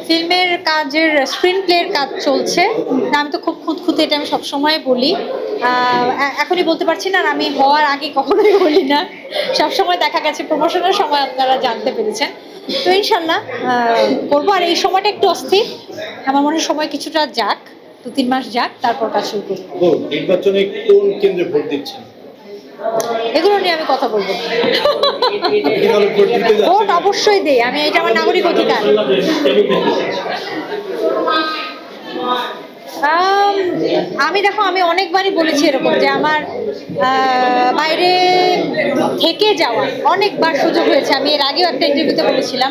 ফিল্মের কাজের স্ক্রিন প্লের কাজ চলছে। আমি তো খুব খুঁতখুঁতে, এটা আমি সবসময় বলি। এখনই বলতে পারছি না, আর আমি হওয়ার আগে কখনোই বলি না। সবসময় দেখা গেছে প্রমোশনের সময় আপনারা জানতে পেরেছেন। তো ইনশাল্লাহ করবো। আর এই সময়টা একটু অস্থির, আমার মনে হয় সময় কিছুটা যাক, 2-3 মাস যাক, তারপর কাজ শুরু করবো। নির্বাচনে কোন কেন্দ্রে ভোট দিচ্ছেন? এগুলো নিয়ে আমি কথা বলবো। ভোট অবশ্যই দেই আমি, এটা আমার নাগরিক অধিকার। আমি দেখো, আমি অনেকবারই বলেছি এরকম যে আমার বাইরে থেকে যাওয়া অনেকবার সুযোগ হয়েছে। আমি এর আগেও একটা ইন্টারভিউতে বলেছিলাম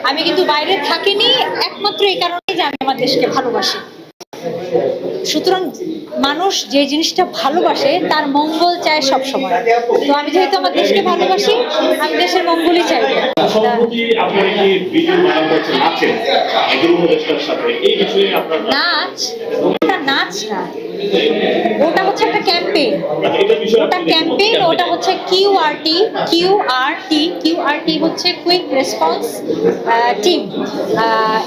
আমি কিন্তু বাইরে থাকিনি একমাত্র এই কারণে যে আমি আমার দেশকে ভালোবাসি। সুতরাং মানুষ যে জিনিসটা ভালোবাসে তার মঙ্গল চায় সব সময়। তো আমি যেহেতু আমার দেশকে ভালোবাসি, আমি দেশের মঙ্গলই চাই। নাচ, ওটা নাচ না, ওটা হচ্ছে একটা ক্যাম্পেইন। ওটা ক্যাম্পেইন, ওটা হচ্ছে কিউআরটি হচ্ছে কুইক রেসপন্স টিম।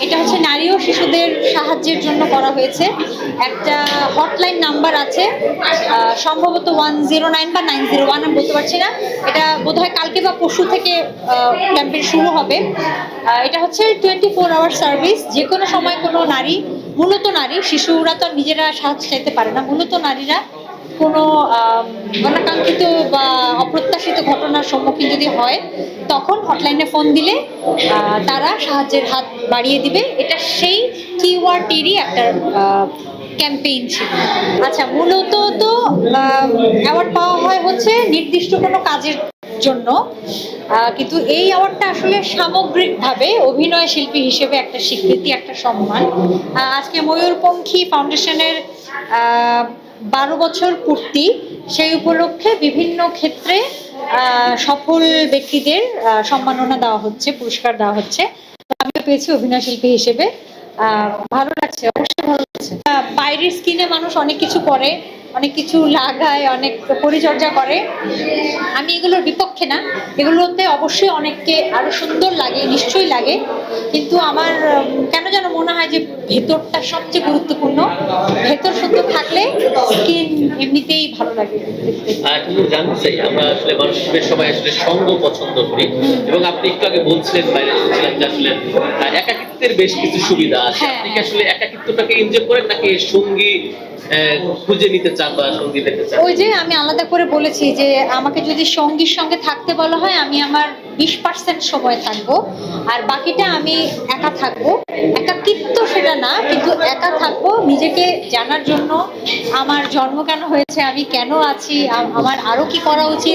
এটা হচ্ছে নারী ও শিশুদের সাহায্যের জন্য করা হয়েছে। একটা হটলাইন নাম্বার আছে, সম্ভবত 109 বা 901, আমি বলতে পারছি না। এটা বোধহয় কালকে বা পরশু থেকে ক্যাম্পেইন শুরু হবে। এটা হচ্ছে 24 আওয়ার সার্ভিস। যে কোনো সময় কোনো নারী, মূলত নারী, শিশুরা তো নিজেরা সাহায্য চাইতে পারে না, মূলত নারীরা কোনো অনাকাঙ্ক্ষিত বা অপ্রত্যাশিত ঘটনার সম্মুখীন যদি হয়, তখন হটলাইনে ফোন দিলে তারা সাহায্যের হাত বাড়িয়ে দিবে। এটা সেই কিউআরটিরই একটা ক্যাম্পেইন ছিল। আচ্ছা, মূলত তো অ্যাওয়ার্ড পাওয়া হয় হচ্ছে নির্দিষ্ট কোনো কাজের জন্য, কিন্তু এই অ্যাওয়ার্ডটা আসলে সামগ্রিকভাবে অভিনয় শিল্পী হিসেবে একটা স্বীকৃতি, একটা সম্মান। আজকে ময়ূরপঙ্খী ফাউন্ডেশনের 12 বছর পূর্তি, সেই উপলক্ষে বিভিন্ন ক্ষেত্রে সফল ব্যক্তিদের সম্মাননা দেওয়া হচ্ছে, পুরস্কার দেওয়া হচ্ছে। আমিও পেয়েছি অভিনয় শিল্পী হিসেবে। ভালো লাগছে, অবশ্যই ভালো লাগছে। বাইরের স্কিনে মানুষ অনেক কিছু করে, অনেক কিছু লাগায়, অনেক পরিচর্যা করে। আমি এগুলোর বিপক্ষে না, এগুলোতে অবশ্যই অনেককে আরো সুন্দর লাগে, নিশ্চয়ই লাগে, কিন্তু আমার কেন যেন মনে হয় যে ভেতরটা সবচেয়ে গুরুত্বপূর্ণ। ভেতর সুন্দর থাকলে স্কিন এমনিতেই ভালো লাগে। জানতে চাই, আমরা আসলে মানুষের সবাই আসলে সঙ্গ পছন্দ করি, এবং আপনি একটু আগে বলছিলেন বাইরে শুনছিলাম যে আসলে একাকিত্বের বেশ কিছু সুবিধা আছে। আপনি কি আসলে একাকিত্বটাকে এনজয় করেন, নাকি সঙ্গী খুঁজে নিতে চান বা সঙ্গী পেতে চান? ওই যে আমি আলাদা করে বলেছি যে আমাকে যদি সঙ্গীর সঙ্গে থাকতে বলা হয়, আমি আমার 20% সময় থাকবো, আর বাকিটা আমি একা থাকবো। একাকিত্ব সেটা না, কিন্তু একা থাকবো নিজেকে জানার জন্য। আমার জন্ম কেন হয়েছে, আমি কেন আছি, আমার আরো কি করা উচিত,